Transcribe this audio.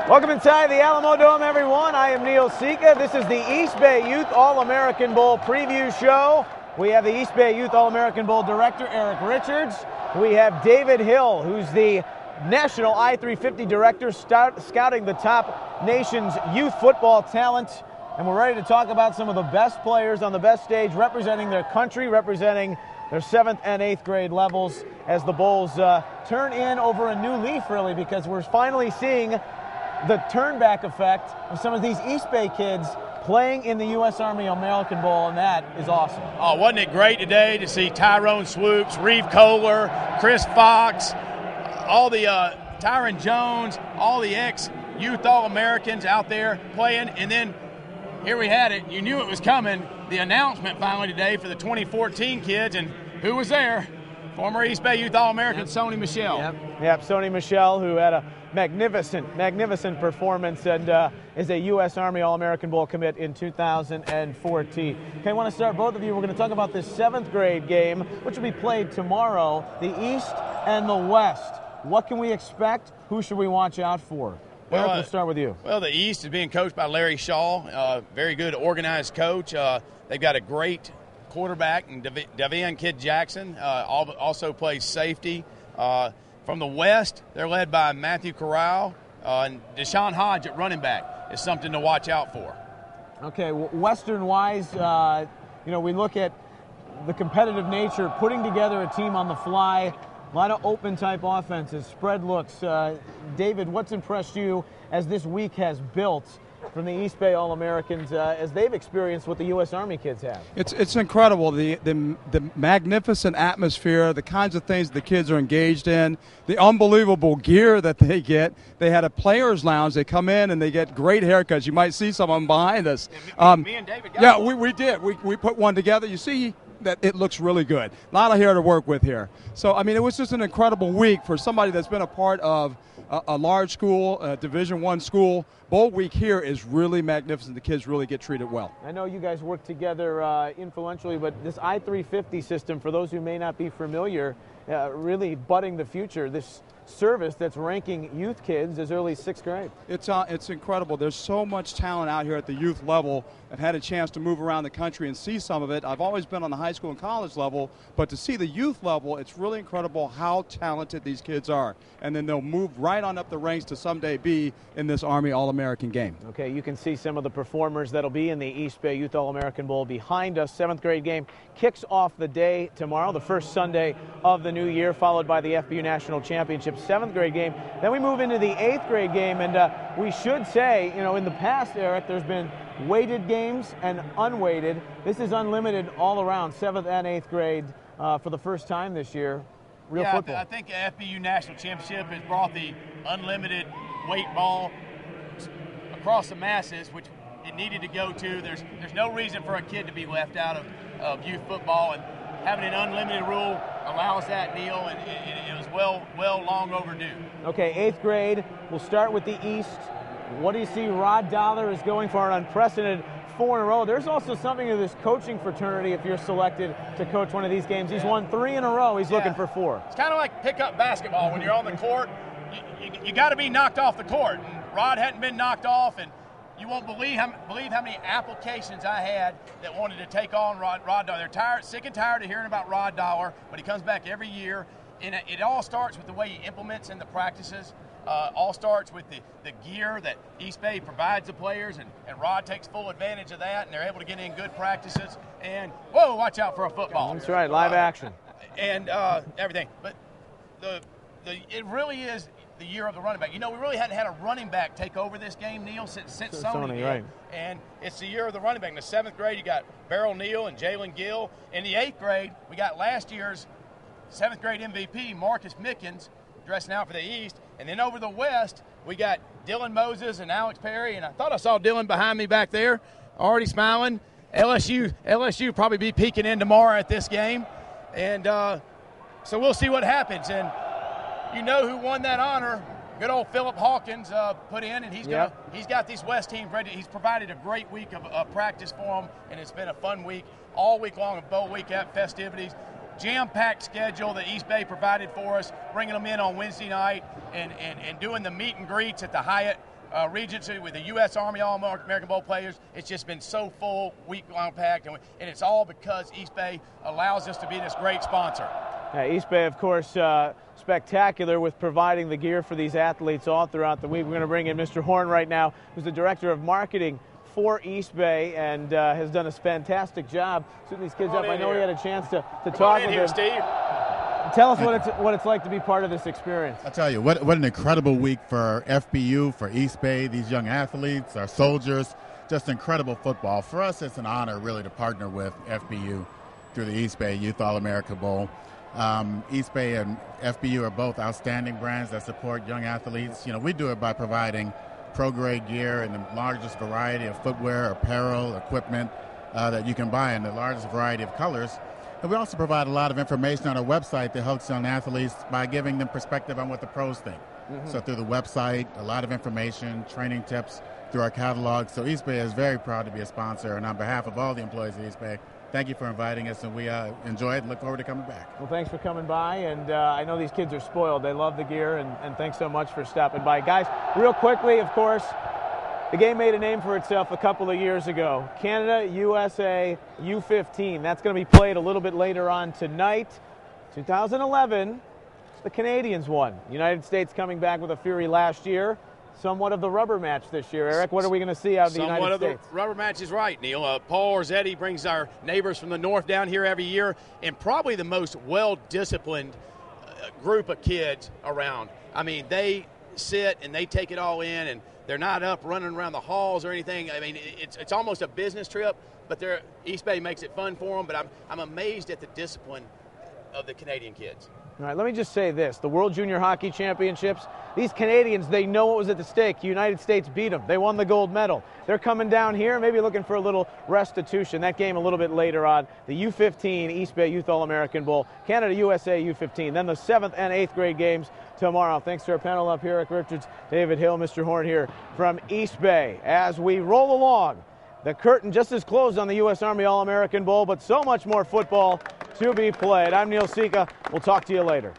Welcome inside the Alamodome, everyone. I am Neil Sika. This is the Eastbay Youth All-American Bowl preview show. We have the Eastbay Youth All-American Bowl director, Eric Richards. We have David Hill, who's the National I-350 director, scouting the top nation's youth football talent. And we're ready to talk about some of the best players on the best stage, representing their country, representing their 7th and 8th grade levels as the Bowls turn in over a new leaf, really, because we're finally seeing the turnback effect of some of these Eastbay kids playing in the U.S. Army American Bowl, and that is awesome. Oh, wasn't it great today to see Tyrone Swoops, Reeve Kohler, Chris Fox, all the Tyron Jones, all the ex-youth All-Americans out there playing, and then here we had it. You knew it was coming. The announcement finally today for the 2014 kids, and who was there? Former Eastbay Youth All-American, Sony Michel. Yep, Sony Michel, who had a magnificent performance and is a U.S. Army All-American Bowl commit in 2014. Okay, I want to start both of you. We're going to talk about this 7th grade game, which will be played tomorrow, the East and the West. What can we expect? Who should we watch out for? Eric, we'll start with you. Well, the East is being coached by Larry Shaw, very good organized coach. They've got a great quarterback, and Davian Kid Jackson also plays safety. From the West, they're led by Matthew Corral, and Deshaun Hodge at running back is something to watch out for. Okay, Western-wise, we look at the competitive nature, putting together a team on the fly, a lot of open-type offenses, spread looks. David, what's impressed you as this week has built from the Eastbay All-Americans as they've experienced what the U.S. Army kids have? It's incredible, the magnificent atmosphere, the kinds of things the kids are engaged in, the unbelievable gear that they get. They had a players' lounge. They come in and they get great haircuts. You might see some of them behind us. Me and David got one. we did. We put one together. You see that it looks really good. A lot of hair to work with here. So, I mean, it was just an incredible week for somebody that's been a part of a large school, a Division I school. Bowl week here is really magnificent. The kids really get treated well. I know you guys work together influentially, but this I-350 system, for those who may not be familiar, really budding the future. This service that's ranking youth kids as early as 6th grade. It's incredible. There's so much talent out here at the youth level. I've had a chance to move around the country and see some of it. I've always been on the high school and college level, but to see the youth level, it's really incredible how talented these kids are. And then they'll move right on up the ranks to someday be in this Army All-American game. Okay, you can see some of the performers that'll be in the Eastbay Youth All-American Bowl behind us. 7th grade game kicks off the day tomorrow, the first Sunday of the new year, followed by the FBU National Championship 7th grade game. Then we move into the 8th grade game, and we should say, in the past, Eric, there's been weighted games and unweighted. This is unlimited all around, 7th and 8th grade for the first time this year. Real football. I think the FBU National Championship has brought the unlimited weight ball across the masses, which it needed to go to. There's no reason for a kid to be left out of youth football, and having an unlimited rule allows that, Neil, and it was long overdue. Okay, 8th grade, we'll start with the East. What do you see? Rod Dollar is going for an unprecedented 4 in a row. There's also something to this coaching fraternity if you're selected to coach one of these games. He's won 3 in a row. He's looking for 4. It's kind of like pickup basketball. When you're on the court, you got to be knocked off the court. And Rod hadn't been knocked off, and you won't believe how many applications I had that wanted to take on Rod Dollar. They're sick and tired of hearing about Rod Dollar, but he comes back every year. And it all starts with the way he implements in the practices. All starts with the gear that Eastbay provides the players, and Rod takes full advantage of that, and they're able to get in good practices. And, whoa, watch out for a football. That's right, live action. And everything. But it really is the year of the running back. We really hadn't had a running back take over this game, Neil, since Sony did. Right. And it's the year of the running back. In the 7th grade, you got Beryl Neal and Jalen Gill. In the 8th grade, we got last year's 7th grade MVP, Marcus Mickens, dressing out for the East. And then over the West, we got Dylan Moses and Alex Perry. And I thought I saw Dylan behind me back there, already smiling. LSU probably be peeking in tomorrow at this game. And so we'll see what happens. And who won that honor? Good old Philip Hawkins put in, and he's got these West teams ready. He's provided a great week of practice for them, and it's been a fun week all week long of bowl week at festivities. Jam-packed schedule that Eastbay provided for us, bringing them in on Wednesday night and doing the meet and greets at the Hyatt Regency with the U.S. Army All-American Bowl players. It's just been so full, week-long packed, and it's all because Eastbay allows us to be this great sponsor. Yeah, Eastbay, of course, spectacular with providing the gear for these athletes all throughout the week. We're going to bring in Mr. Horn right now, who's the Director of Marketing for Eastbay and has done a fantastic job suiting these kids up. I know we had a chance to talk with him. Steve. Tell us what it's like to be part of this experience. I'll tell you, what an incredible week for FBU, for Eastbay, these young athletes, our soldiers, just incredible football. For us, it's an honor really to partner with FBU through the Eastbay Youth All-America Bowl. Eastbay and FBU are both outstanding brands that support young athletes. You know, we do it by providing pro-grade gear in the largest variety of footwear, apparel, equipment that you can buy in the largest variety of colors. And we also provide a lot of information on our website that helps young athletes by giving them perspective on what the pros think. So through the website, a lot of information, training tips through our catalog. So Eastbay is very proud to be a sponsor. And on behalf of all the employees of Eastbay, thank you for inviting us, and we enjoy it and look forward to coming back. Well, thanks for coming by, and I know these kids are spoiled. They love the gear, and thanks so much for stopping by. Guys, real quickly, of course, the game made a name for itself a couple of years ago. Canada, USA, U15. That's going to be played a little bit later on tonight. 2011, the Canadians won. United States coming back with a fury last year. Somewhat of the rubber match this year. Eric, what are we going to see out of the United States? Somewhat of the rubber match is right, Neil. Paul Orzetti brings our neighbors from the north down here every year, and probably the most well-disciplined group of kids around. I mean, they sit and they take it all in, and they're not up running around the halls or anything. I mean, it's almost a business trip, but Eastbay makes it fun for them. But I'm amazed at the discipline of the Canadian kids. All right, let me just say this. The World Junior Hockey Championships, these Canadians, they know what was at the stake. The United States beat them. They won the gold medal. They're coming down here, maybe looking for a little restitution. That game a little bit later on. The U15 Eastbay Youth All-American Bowl, Canada, USA U15. Then the 7th and 8th grade games tomorrow. Thanks to our panel up here, Eric Richards, David Hill, Mr. Horn here from Eastbay. As we roll along, the curtain just is closed on the U.S. Army All-American Bowl, but so much more football to be played. I'm Neil Sika. We'll talk to you later.